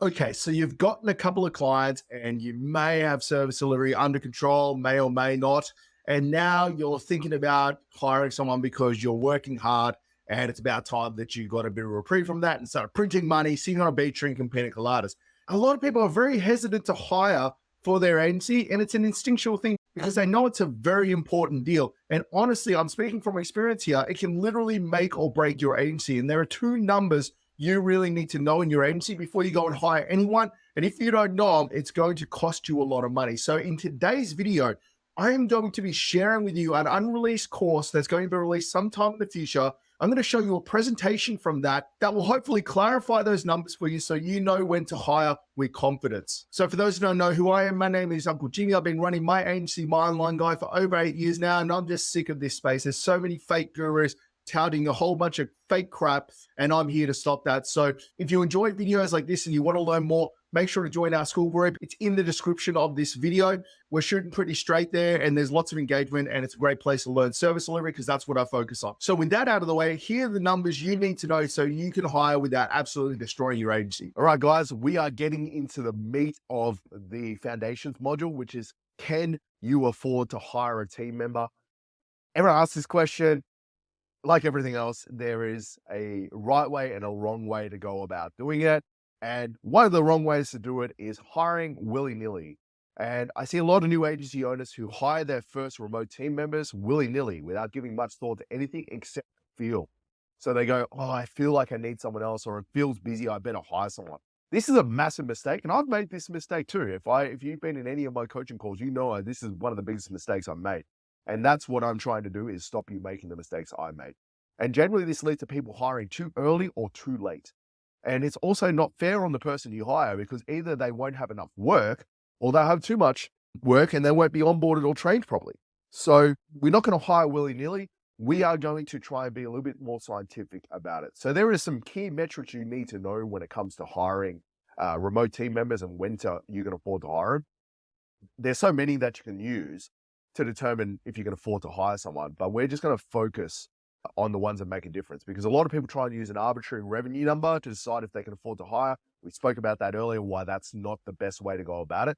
Okay, so you've gotten a couple of clients and you may have service delivery under control, may or may not. And now you're thinking about hiring someone because you're working hard and it's about time that you got a bit of reprieve from that and start printing money, sitting on a beach drinking pina coladas. A lot of people are very hesitant to hire for their agency, and it's an instinctual thing because they know it's a very important deal. And honestly, I'm speaking from experience here, it can literally make or break your agency. And there are two numbers you really need to know in your agency before you go and hire anyone. And if you don't know them, it's going to cost you a lot of money. So in today's video, I am going to be sharing with you an unreleased course that's going to be released sometime in the future. I'm going to show you a presentation from that will hopefully clarify those numbers for you so you know when to hire with confidence. So for those who don't know who I am, my name is Uncle Jimmy. I've been running my agency, My Online Guy, for over 8 years now, and I'm just sick of this space. There's so many fake gurus touting a whole bunch of fake crap, and I'm here to stop that. So if you enjoy videos like this and you want to learn more, make sure to join our school group. It's in the description of this video. We're shooting pretty straight there and there's lots of engagement, and it's a great place to learn service delivery because that's what I focus on. So with that out of the way, here are the numbers you need to know so you can hire without absolutely destroying your agency. All right, guys, we are getting into the meat of the foundations module, which is, can you afford to hire a team member? Everyone asks this question. Like everything else, there is a right way and a wrong way to go about doing it. And one of the wrong ways to do it is hiring willy-nilly. And I see a lot of new agency owners who hire their first remote team members willy-nilly without giving much thought to anything except feel. So they go, oh, I feel like I need someone else, or it feels busy, I better hire someone. This is a massive mistake, and I've made this mistake too. If you've been in any of my coaching calls, you know this is one of the biggest mistakes I've made. And that's what I'm trying to do, is stop you making the mistakes I made. And generally this leads to people hiring too early or too late. And it's also not fair on the person you hire, because either they won't have enough work or they'll have too much work and they won't be onboarded or trained properly. So we're not going to hire willy-nilly. We are going to try and be a little bit more scientific about it. So there are some key metrics you need to know when it comes to hiring remote team members and when you can afford to hire them. There's so many that you can use to determine if you can afford to hire someone, but we're just going to focus on the ones that make a difference, because a lot of people try and use an arbitrary revenue number to decide if they can afford to hire. We spoke about that earlier, why that's not the best way to go about it.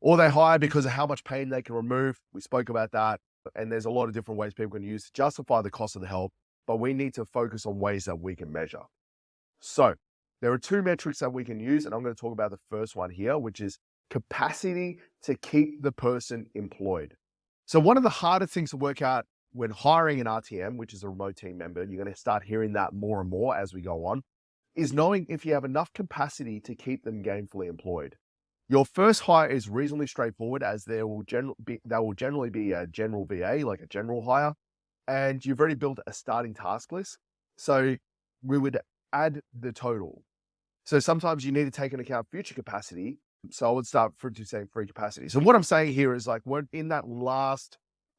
Or they hire because of how much pain they can remove. We spoke about that. And there's a lot of different ways people can use to justify the cost of the help, but we need to focus on ways that we can measure. So there are two metrics that we can use, and I'm going to talk about the first one here, which is capacity to keep the person employed. So one of the hardest things to work out when hiring an RTM, which is a remote team member, you're going to start hearing that more and more as we go on, is knowing if you have enough capacity to keep them gainfully employed. Your first hire is reasonably straightforward, as there will generally be a general VA, like a general hire, and you've already built a starting task list. So we would add the total. So sometimes you need to take into account future capacity. So I would start saying free capacity. So what I'm saying here is, like, we're in that last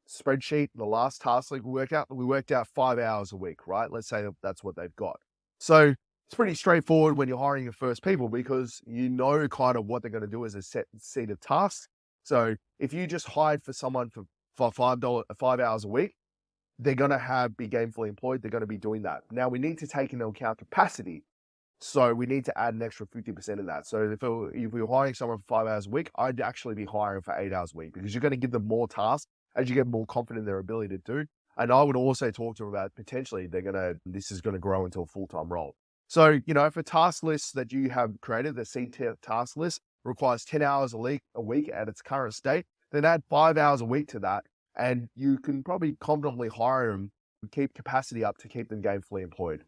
spreadsheet, the last task list we worked out 5 hours a week, right? Let's say that's what they've got. So it's pretty straightforward when you're hiring your first people, because you know kind of what they're going to do as a set seat of tasks. So if you just hired for someone for $5 hours a week, they're going to be gainfully employed. They're going to be doing that. Now we need to take into account capacity. So we need to add an extra 50% of that. So if we're hiring someone for 5 hours a week, I'd actually be hiring for 8 hours a week, because you're going to give them more tasks as you get more confident in their ability to do. And I would also talk to them about potentially this is going to grow into a full-time role. So, if a task list that you have created, the seed task list, requires 10 hours a week at its current state, then add 5 hours a week to that, and you can probably confidently hire them and keep capacity up to keep them gainfully employed.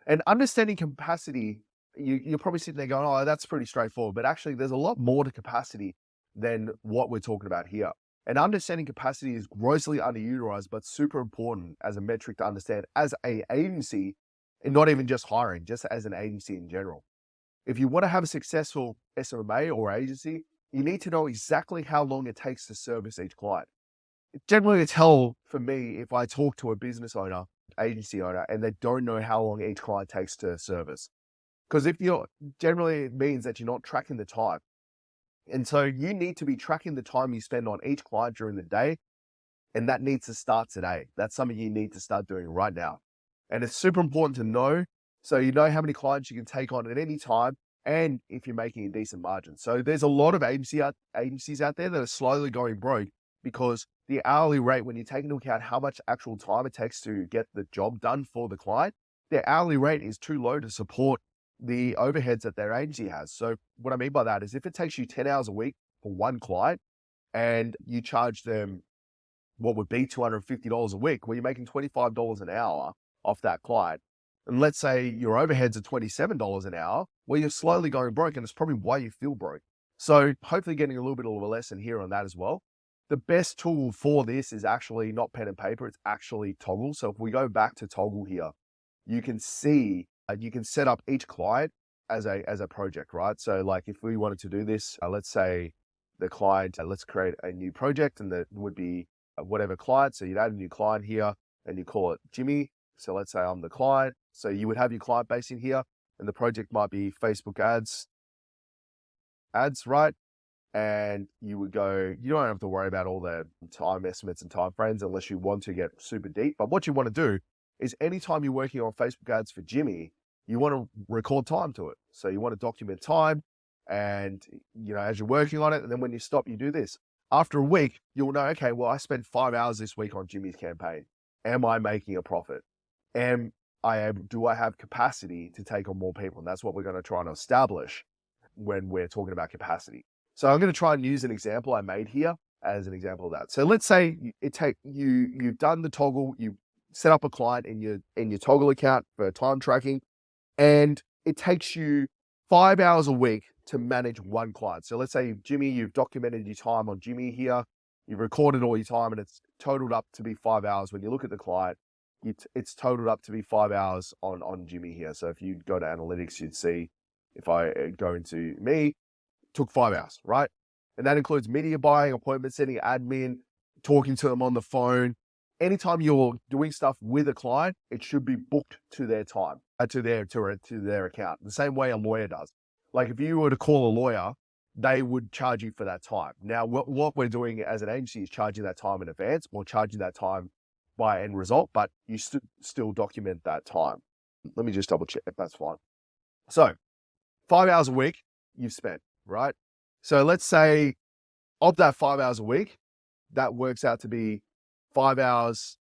And understanding capacity, you're probably sitting there going, oh, that's pretty straightforward. But actually, there's a lot more to capacity than what we're talking about here. And understanding capacity is grossly underutilized, but super important as a metric to understand as an agency, and not even just hiring, just as an agency in general. If you want to have a successful SMMA or agency, you need to know exactly how long it takes to service each client. Generally, it's hell for me if I talk to a business owner, agency owner, and they don't know how long each client takes to service. Because generally it means that you're not tracking the time. And so you need to be tracking the time you spend on each client during the day. And that needs to start today. That's something you need to start doing right now. And it's super important to know. So you know how many clients you can take on at any time, and if you're making a decent margin. So there's a lot of agencies out there that are slowly going broke because the hourly rate, when you take into account how much actual time it takes to get the job done for the client, their hourly rate is too low to support the overheads that their agency has. So what I mean by that is if it takes you 10 hours a week for one client and you charge them what would be $250 a week, well, you're making $25 an hour off that client. And let's say your overheads are $27 an hour, well, you're slowly going broke, and it's probably why you feel broke. So hopefully getting a little bit of a lesson here on that as well. The best tool for this is actually not pen and paper, it's actually Toggle. So if we go back to Toggle here, you can see, you can set up each client as a project, right? So like if we wanted to do this, let's say the client, let's create a new project, and that would be whatever client. So you'd add a new client here and you call it Jimmy. So let's say I'm the client. So you would have your client base in here, and the project might be Facebook ads, right? And you would go, you don't have to worry about all the time estimates and time frames unless you want to get super deep. But what you want to do is anytime you're working on Facebook ads for Jimmy, you want to record time to it. So you want to document time, and as you're working on it, and then when you stop, you do this. After a week, you'll know, okay, well, I spent 5 hours this week on Jimmy's campaign. Am I making a profit? Do I have capacity to take on more people? And that's what we're going to try and establish when we're talking about capacity. So I'm going to try and use an example I made here as an example of that. So let's say you've done the Toggle, you set up a client in your Toggle account for time tracking, and it takes you 5 hours a week to manage one client. So let's say Jimmy, you've documented your time on Jimmy here, you've recorded all your time, and it's totaled up to be 5 hours. When you look at the client, it's totaled up to be 5 hours on Jimmy here. So if you go to analytics, you'd see, if I go into me, took 5 hours, right? And that includes media buying, appointment setting, admin, talking to them on the phone. Anytime you're doing stuff with a client, it should be booked to their time, to their account, the same way a lawyer does. Like if you were to call a lawyer, they would charge you for that time. Now, what we're doing as an agency is charging that time in advance, or charging that time by end result, but you still document that time. Let me just double check if that's fine. So 5 hours a week you've spent, right? So let's say of that 5 hours a week, that works out to be 5 hours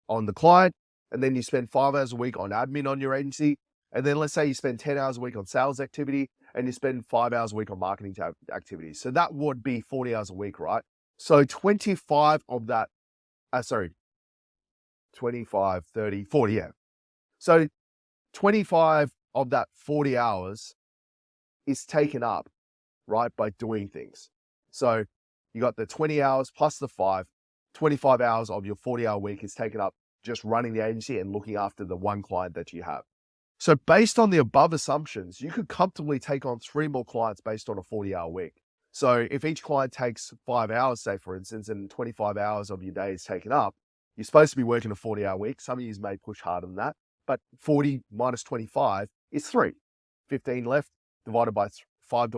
on the client, and then you spend 5 hours a week on admin on your agency. And then let's say you spend 10 hours a week on sales activity, and you spend 5 hours a week on marketing activities. So that would be 40 hours a week, right? So 25 of that, 25, 30, 40, yeah. So 25 of that 40 hours is taken up, right, by doing things. So you got the 20 hours plus the 25 hours of your 40-hour week is taken up just running the agency and looking after the one client that you have. So based on the above assumptions, you could comfortably take on 3 more clients based on a 40-hour week. So if each client takes 5 hours, say for instance, and 25 hours of your day is taken up, you're supposed to be working a 40-hour week. Some of you may push harder than that, but 40 minus 25 is 3. 15 left divided by 5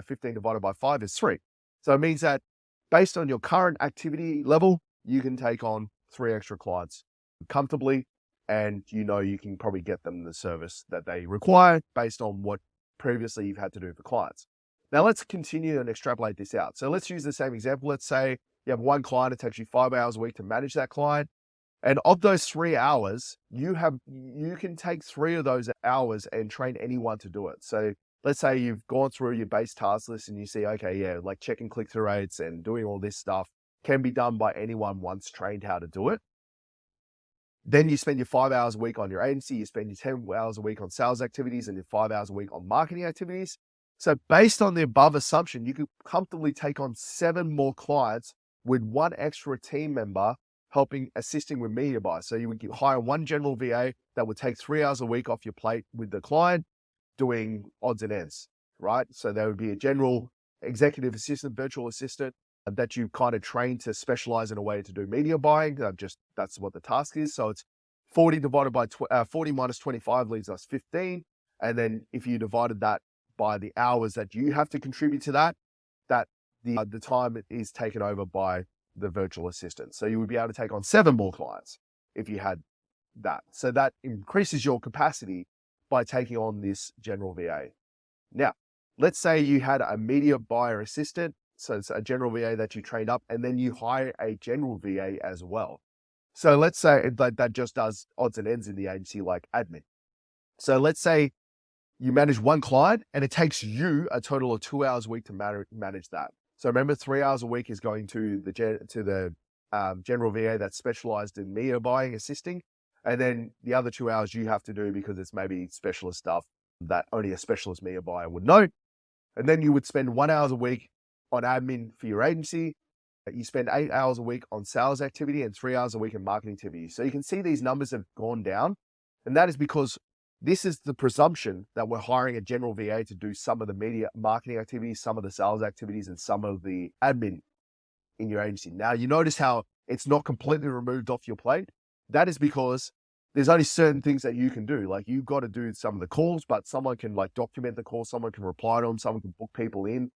15 divided by 5 is 3. So it means that based on your current activity level, you can take on 3 extra clients comfortably, and you can probably get them the service that they require based on what previously you've had to do for clients. Now let's continue and extrapolate this out. So let's use the same example. Let's say you have one client, it takes you 5 hours a week to manage that client. And of those 3 hours, you can take 3 of those hours and train anyone to do it. So let's say you've gone through your base task list and you see, okay, yeah, like checking click-through rates and doing all this stuff can be done by anyone once trained how to do it. Then you spend your 5 hours a week on your agency, you spend your 10 hours a week on sales activities, and your 5 hours a week on marketing activities. So based on the above assumption, you could comfortably take on 7 more clients with 1 extra team member assisting with media buy. So you would hire 1 general VA that would take 3 hours a week off your plate with the client doing odds and ends, right? So there would be a general executive assistant, virtual assistant that you kind of train to specialize in a way to do media buying. That's what the task is. So it's 40 divided by 40 minus 25 leaves us 15. And then if you divided that by the hours that you have to contribute to that the time is taken over by the virtual assistant. So you would be able to take on 7 more clients if you had that. So that increases your capacity by taking on this general VA. Now, let's say you had a media buyer assistant, so it's a general VA that you trained up, and then you hire a general VA as well. So let's say that just does odds and ends in the agency, like admin. So let's say you manage one client and it takes you a total of 2 hours a week to manage that. So remember, 3 hours a week is going to the general VA that's specialized in media buying, assisting. And then the other 2 hours you have to do because it's maybe specialist stuff that only a specialist media buyer would know. And then you would spend 1 hour a week on admin for your agency. You spend 8 hours a week on sales activity and 3 hours a week in marketing activity. So you can see these numbers have gone down. And that is because this is the presumption that we're hiring a general VA to do some of the media marketing activities, some of the sales activities, and some of the admin in your agency. Now, you notice how it's not completely removed off your plate. That is because there's only certain things that you can do. Like, you've got to do some of the calls, but someone can like document the call, someone can reply to them, someone can book people in.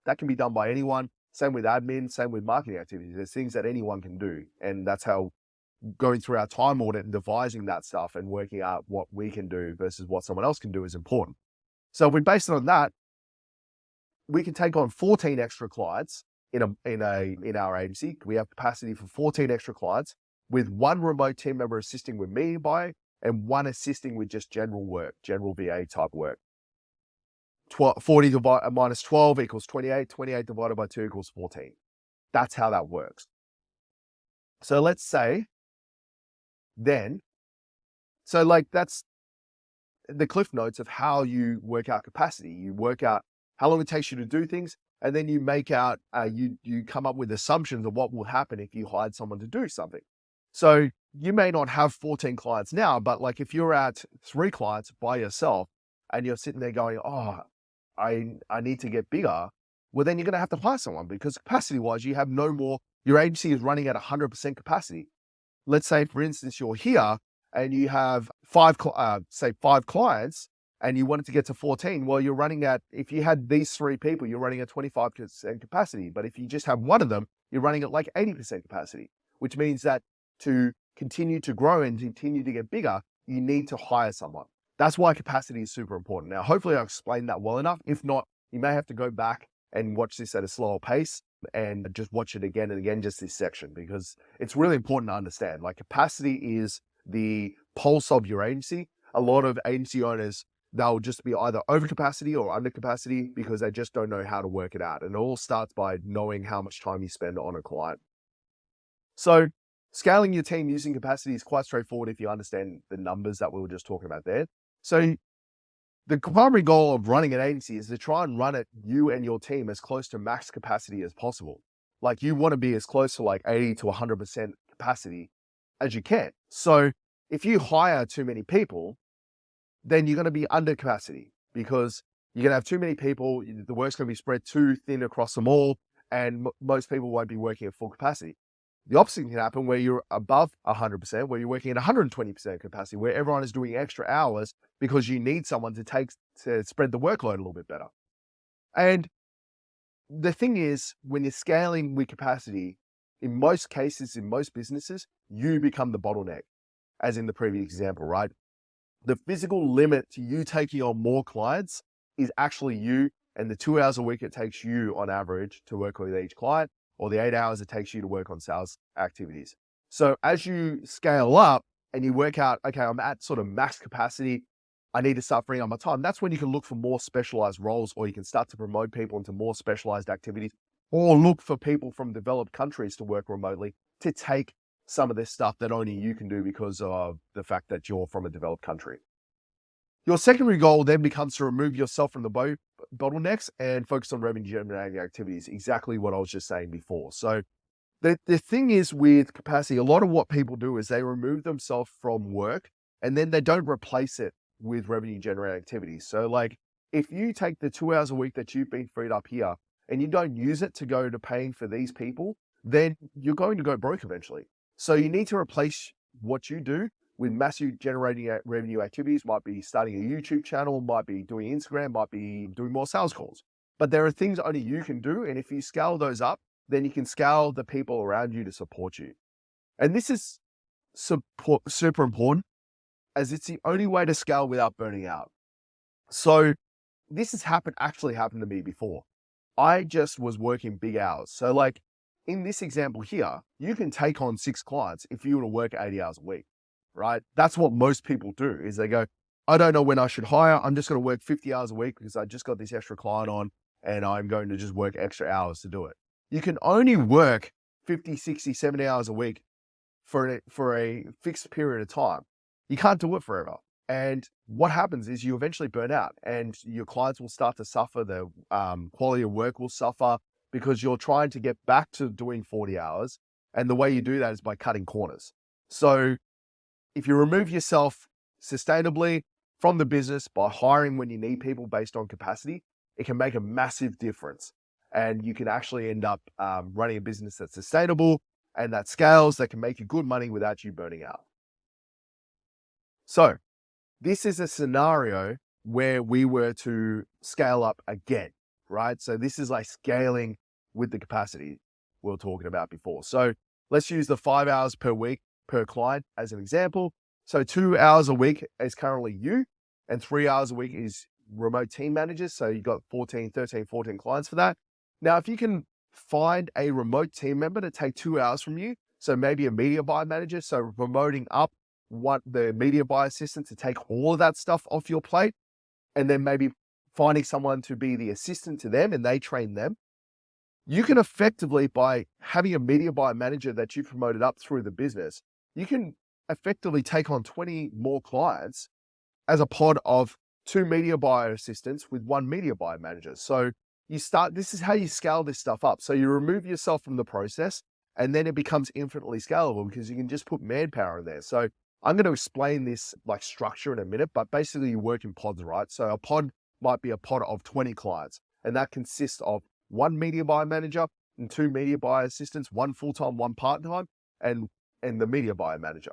That can be done by anyone. Same with admin, same with marketing activities. There's things that anyone can do. And that's how going through our time audit and devising that stuff and working out what we can do versus what someone else can do is important. So if we base it on that, we can take on 14 extra clients in our agency. We have capacity for 14 extra clients with one remote team member assisting with media buying and one assisting with just general work, general VA type work. 40 minus 12 equals 28. 28 divided by 2 equals 14. That's how that works. So let's say then, so like that's the cliff notes of how you work out capacity. You work out how long it takes you to do things, and then you make out, you come up with assumptions of what will happen if you hired someone to do something. So you may not have 14 clients now, but like if you're at 3 clients by yourself and you're sitting there going, oh, I need to get bigger, well, then you're going to have to hire someone because capacity wise, you have no more, your agency is running at 100% capacity. Let's say, for instance, you're here and you have 5 clients and you wanted to get to 14. Well, you're running at, if you had these 3 people, you're running at 25% capacity. But if you just have one of them, you're running at like 80% capacity, which means that to continue to grow and continue to get bigger, you need to hire someone. That's why capacity is super important. Now, hopefully I explained that well enough. If not, you may have to go back and watch this at a slower pace and just watch it again and again, just this section, because it's really important to understand. Like, capacity is the pulse of your agency. A lot of agency owners, they'll just be either over capacity or under capacity because they just don't know how to work it out. And it all starts by knowing how much time you spend on a client. So scaling your team using capacity is quite straightforward if you understand the numbers that we were just talking about there. So the primary goal of running an agency is to try and run it, you and your team, as close to max capacity as possible. Like, you want to be as close to like 80 to 100% capacity as you can. So if you hire too many people, then you're going to be under capacity because you're going to have too many people. The work's going to be spread too thin across them all, and most people won't be working at full capacity. The opposite can happen where you're above 100%, where you're working at 120% capacity, where everyone is doing extra hours because you need someone to spread the workload a little bit better. And the thing is, when you're scaling with capacity, in most cases, in most businesses, you become the bottleneck, as in the previous example, right? The physical limit to you taking on more clients is actually you and the 2 hours a week it takes you on average to work with each client, or the 8 hours it takes you to work on sales activities. So as you scale up and you work out, okay, I'm at sort of max capacity, I need to start freeing up my time. That's when you can look for more specialized roles, or you can start to promote people into more specialized activities, or look for people from developed countries to work remotely to take some of this stuff that only you can do because of the fact that you're from a developed country. Your secondary goal then becomes to remove yourself from the bottlenecks and focus on revenue generating activities. Exactly what I was just saying before. So the thing is with capacity, a lot of what people do is they remove themselves from work and then they don't replace it with revenue generating activities. So like, if you take the 2 hours a week that you've been freed up here and you don't use it to go to paying for these people, then you're going to go broke eventually. So you need to replace what you do with massive generating revenue activities. Might be starting a YouTube channel, might be doing Instagram, might be doing more sales calls. But there are things only you can do. And if you scale those up, then you can scale the people around you to support you. And this is super important, as it's the only way to scale without burning out. So this has actually happened to me before. I just was working big hours. So like in this example here, you can take on 6 clients if you were to work 80 hours a week, right? That's what most people do is they go, I don't know when I should hire. I'm just going to work 50 hours a week because I just got this extra client on and I'm going to just work extra hours to do it. You can only work 50, 60, 70 hours a week for a fixed period of time. You can't do it forever. And what happens is you eventually burn out and your clients will start to suffer. The quality of work will suffer because you're trying to get back to doing 40 hours. And the way you do that is by cutting corners. So if you remove yourself sustainably from the business by hiring when you need people based on capacity, it can make a massive difference. And you can actually end up running a business that's sustainable and that scales, that can make you good money without you burning out. So this is a scenario where we were to scale up again, right? So this is like scaling with the capacity we were talking about before. So let's use the 5 hours per week per client as an example. So 2 hours a week is currently you, and 3 hours a week is remote team managers. So you've got 14, 13, 14 clients for that. Now, if you can find a remote team member to take 2 hours from you, so maybe a media buyer manager, so promoting up the media buyer assistant to take all of that stuff off your plate, and then maybe finding someone to be the assistant to them and they train them, you can effectively, by having a media buyer manager that you promoted up through the business, you can effectively take on 20 more clients as a pod of 2 media buyer assistants with 1 media buyer manager. So this is how you scale this stuff up. So you remove yourself from the process and then it becomes infinitely scalable because you can just put manpower in there. So I'm going to explain this like structure in a minute, but basically you work in pods, right? So a pod might be a pod of 20 clients, and that consists of 1 media buyer manager and 2 media buyer assistants, 1 full-time, 1 part-time, and the media buyer manager.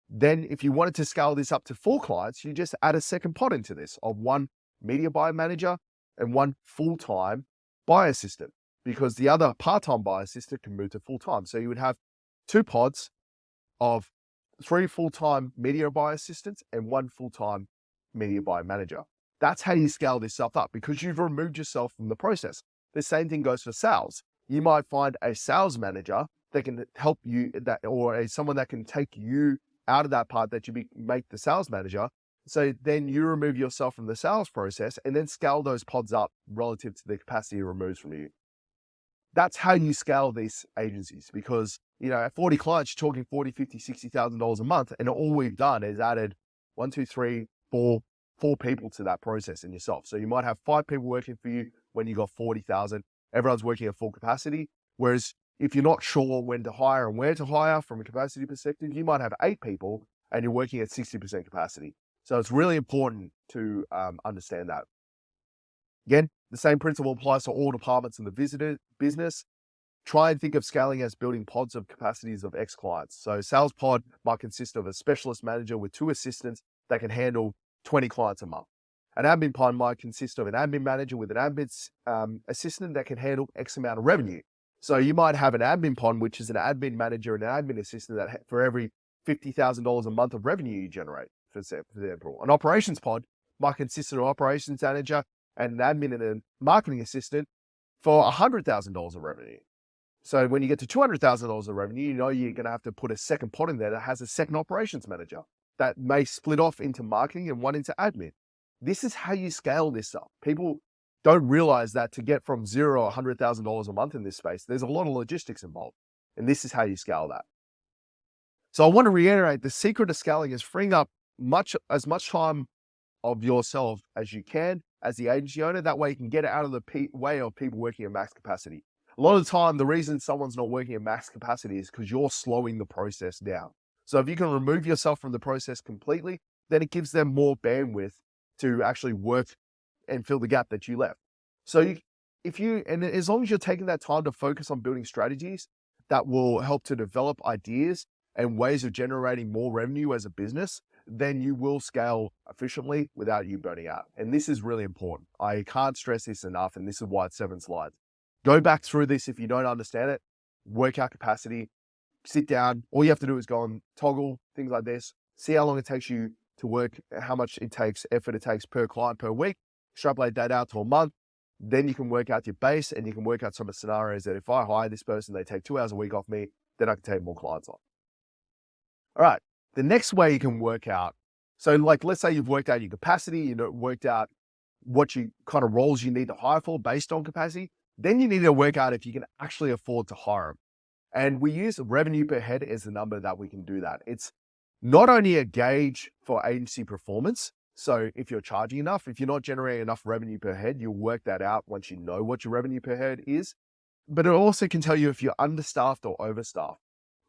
Then if you wanted to scale this up to 4 clients, you just add a second pod into this of 1 media buyer manager and 1 full-time buyer assistant, because the other part-time buyer assistant can move to full-time. So you would have 2 pods of 3 full-time media buyer assistants and 1 full-time media buyer manager. That's how you scale this stuff up because you've removed yourself from the process. The same thing goes for sales. You might find a sales manager that can help you, or someone that can take you out of that part that you make the sales manager. So then you remove yourself from the sales process and then scale those pods up relative to the capacity it removes from you. That's how you scale these agencies because, at 40 clients, you're talking $40,000, $50,000, $60,000 a month. And all we've done is added 1, 2, 3, 4 people to that process in yourself. So you might have 5 people working for you when you got 40,000. Everyone's working at full capacity. Whereas if you're not sure when to hire and where to hire from a capacity perspective, you might have 8 people and you're working at 60% capacity. So it's really important to understand that. Again, the same principle applies to all departments in the business. Try and think of scaling as building pods of capacities of X clients. So sales pod might consist of a specialist manager with 2 assistants that can handle 20 clients a month. An admin pod might consist of an admin manager with an admin assistant that can handle X amount of revenue. So you might have an admin pod, which is an admin manager and an admin assistant that for every $50,000 a month of revenue you generate, for example. An operations pod might consist of an operations manager and an admin and a marketing assistant for $100,000 of revenue. So when you get to $200,000 of revenue, you're going to have to put a second pod in there that has a second operations manager that may split off into marketing and one into admin. This is how you scale this up. People don't realize that to get from $0 to $100,000 a month in this space, there's a lot of logistics involved. And this is how you scale that. So I want to reiterate, the secret to scaling is freeing up as much time of yourself as you can as the agency owner. That way you can get it out of the way of people working at max capacity. A lot of the time, the reason someone's not working at max capacity is because you're slowing the process down. So if you can remove yourself from the process completely, then it gives them more bandwidth to actually work and fill the gap that you left. So as long as you're taking that time to focus on building strategies that will help to develop ideas and ways of generating more revenue as a business, then you will scale efficiently without you burning out. And this is really important. I can't stress this enough, and this is why it's 7 slides. Go back through this if you don't understand it, work out capacity, sit down. All you have to do is go and toggle things like this, see how long it takes you to work, how much effort it takes per client per week, extrapolate that out to a month. Then you can work out your base and you can work out some of the scenarios that if I hire this person, they take 2 hours a week off me, then I can take more clients on. All right. The next way you can work out, so like, let's say you've worked out your capacity, worked out what you kind of roles you need to hire for based on capacity. Then you need to work out if you can actually afford to hire them. And we use revenue per head as the number that we can do that. It's not only a gauge for agency performance. So if you're charging enough, if you're not generating enough revenue per head, you'll work that out once you know what your revenue per head is. But it also can tell you if you're understaffed or overstaffed.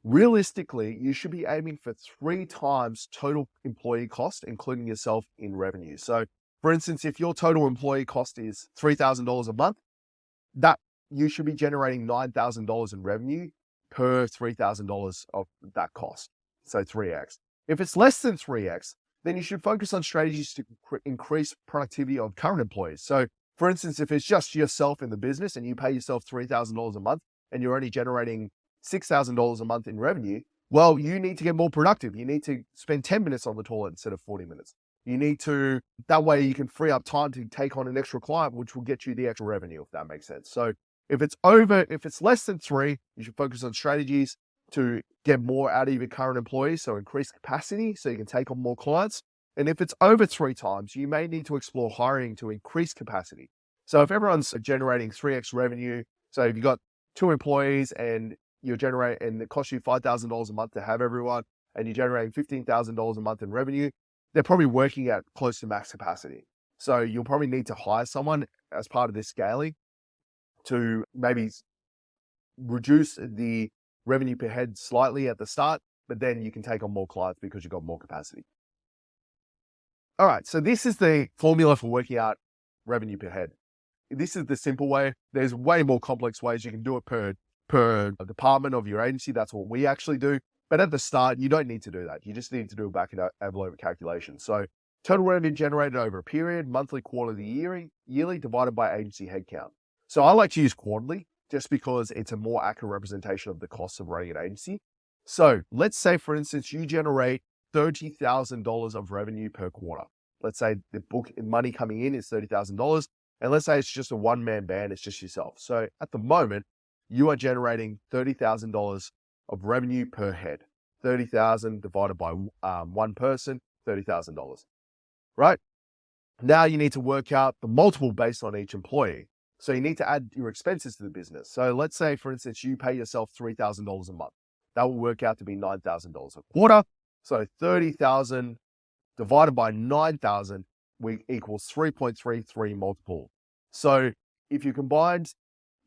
Realistically, you should be aiming for 3 times total employee cost, including yourself in revenue. So for instance, if your total employee cost is $3,000 a month, that you should be generating $9,000 in revenue per $3,000 of that cost. So 3x. If it's less than 3x, then you should focus on strategies to increase productivity of current employees. So for instance, if it's just yourself in the business and you pay yourself $3,000 a month and you're only generating $6,000 a month in revenue, well, you need to get more productive. You need to spend 10 minutes on the toilet instead of 40 minutes. You need to, that way you can free up time to take on an extra client, which will get you the extra revenue, if that makes sense. So if it's less than 3, you should focus on strategies to get more out of your current employees. So increase capacity so you can take on more clients. And if it's over 3 times, you may need to explore hiring to increase capacity. So if everyone's generating 3x revenue, so if you've got 2 employees and and it costs you $5,000 a month to have everyone, and you're generating $15,000 a month in revenue, they're probably working at close to max capacity. So you'll probably need to hire someone as part of this scaling to maybe reduce the revenue per head slightly at the start, but then you can take on more clients because you've got more capacity. All right, so this is the formula for working out revenue per head. This is the simple way. There's way more complex ways you can do it per department of your agency. That's what we actually do. But at the start, you don't need to do that. You just need to do a back envelope calculation. So total revenue generated over a period, monthly, quarterly, yearly, divided by agency headcount. So I like to use quarterly just because it's a more accurate representation of the costs of running an agency. So let's say, for instance, you generate $30,000 of revenue per quarter. Let's say the book money coming in is $30,000. And let's say it's just a one-man band, it's just yourself. So at the moment, you are generating $30,000 of revenue per head. 30,000 divided by one person, $30,000, right? Now you need to work out the multiple based on each employee. So you need to add your expenses to the business. So let's say, for instance, you pay yourself $3,000 a month. That will work out to be $9,000 a quarter. So 30,000 divided by 9,000 equals 3.33 multiple. So if you combined,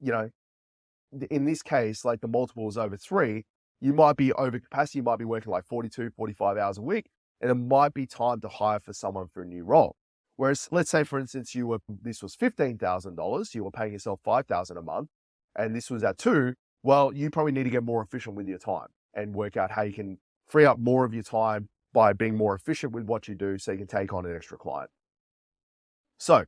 in this case, like the multiple is over 3, you might be over capacity. You might be working like 42, 45 hours a week, and it might be time to hire for someone for a new role. Whereas let's say, for instance, this was $15,000, you were paying yourself $5,000 a month, and this was at 2, well, you probably need to get more efficient with your time and work out how you can free up more of your time by being more efficient with what you do so you can take on an extra client. So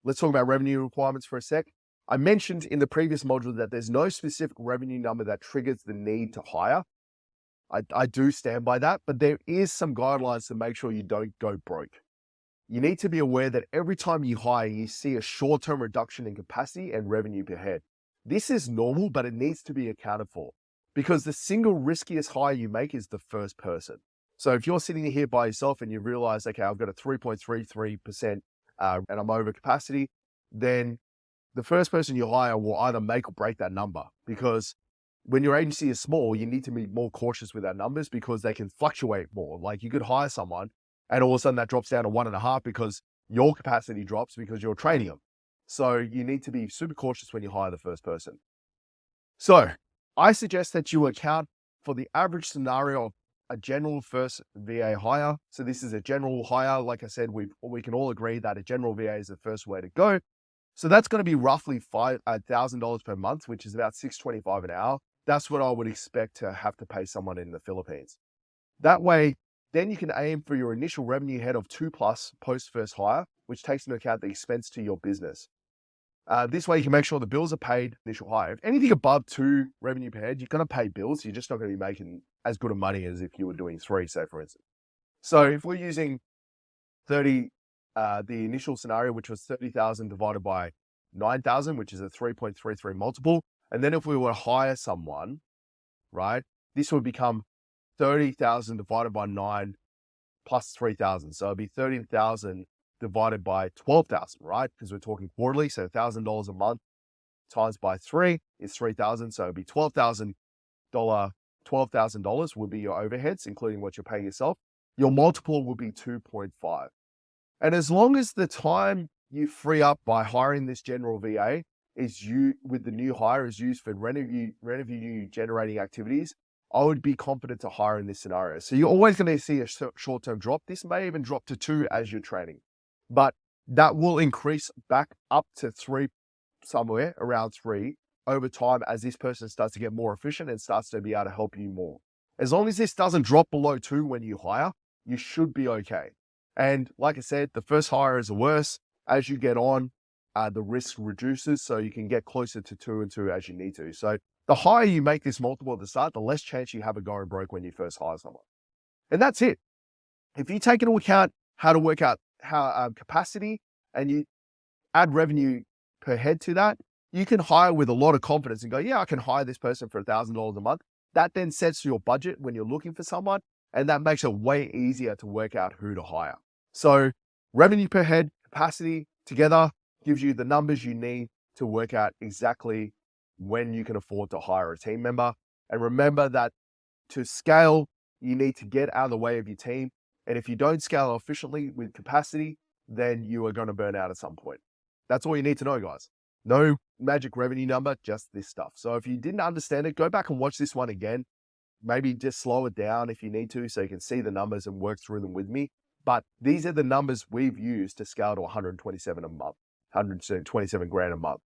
let's talk about revenue requirements for a sec. I mentioned in the previous module that there's no specific revenue number that triggers the need to hire. I do stand by that, but there is some guidelines to make sure you don't go broke. You need to be aware that every time you hire, you see a short-term reduction in capacity and revenue per head. This is normal, but it needs to be accounted for because the single riskiest hire you make is the first person. So if you're sitting here by yourself and you realize, okay, I've got a 3.33% and I'm over capacity, then the first person you hire will either make or break that number, because when your agency is small, you need to be more cautious with our numbers because they can fluctuate more. Like you could hire someone and all of a sudden that drops down to 1.5 because your capacity drops because you're training them. So you need to be super cautious when you hire the first person. So I suggest that you account for the average scenario of a general first VA hire. So this is a general hire. Like I said, we can all agree that a general VA is the first way to go. So that's going to be roughly $1,000 per month, which is about $625 an hour. That's what I would expect to have to pay someone in the Philippines. That way, then you can aim for your initial revenue head of 2+ post first hire, which takes into account the expense to your business. This way you can make sure the bills are paid initial hire. If anything above 2 revenue per head, you're going to pay bills. You're just not going to be making as good of money as if you were doing 3, say, for instance. So if we're using 30 the initial scenario, which was 30,000 divided by 9,000, which is a 3.33 multiple. And then if we were to hire someone, right, this would become 30,000 divided by 9 plus 3,000. So it'd be 13,000 divided by 12,000, right? Because we're talking quarterly. So $1,000 a month times by 3 is 3,000. So it'd be $12,000 would be your overheads, including what you're paying yourself. Your multiple would be 2.5. And as long as the time you free up by hiring this general VA is with the new hire is used for revenue generating activities, I would be confident to hire in this scenario. So you're always going to see a short-term drop. This may even drop to 2 as you're training, but that will increase back up to 3, somewhere around 3 over time as this person starts to get more efficient and starts to be able to help you more. As long as this doesn't drop below 2 when you hire, you should be okay. And like I said, the first hire is the worst. As you get on, the risk reduces, so you can get closer to 2 and 2 as you need to. So the higher you make this multiple at the start, the less chance you have of going broke when you first hire someone. And that's it. If you take into account how to work out how capacity and you add revenue per head to that, you can hire with a lot of confidence and go, yeah, I can hire this person for $1,000 a month. That then sets your budget when you're looking for someone, and that makes it way easier to work out who to hire. So revenue per head, capacity together gives you the numbers you need to work out exactly when you can afford to hire a team member. And remember that to scale, you need to get out of the way of your team. And if you don't scale efficiently with capacity, then you are going to burn out at some point. That's all you need to know, guys. No magic revenue number, just this stuff. So if you didn't understand it, go back and watch this one again. Maybe just slow it down if you need to, so you can see the numbers and work through them with me. But these are the numbers we've used to scale to 127 a month, 127 grand a month.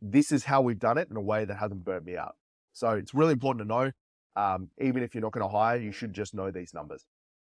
This is how we've done it in a way that hasn't burnt me out. So it's really important to know, even if you're not going to hire, you should just know these numbers.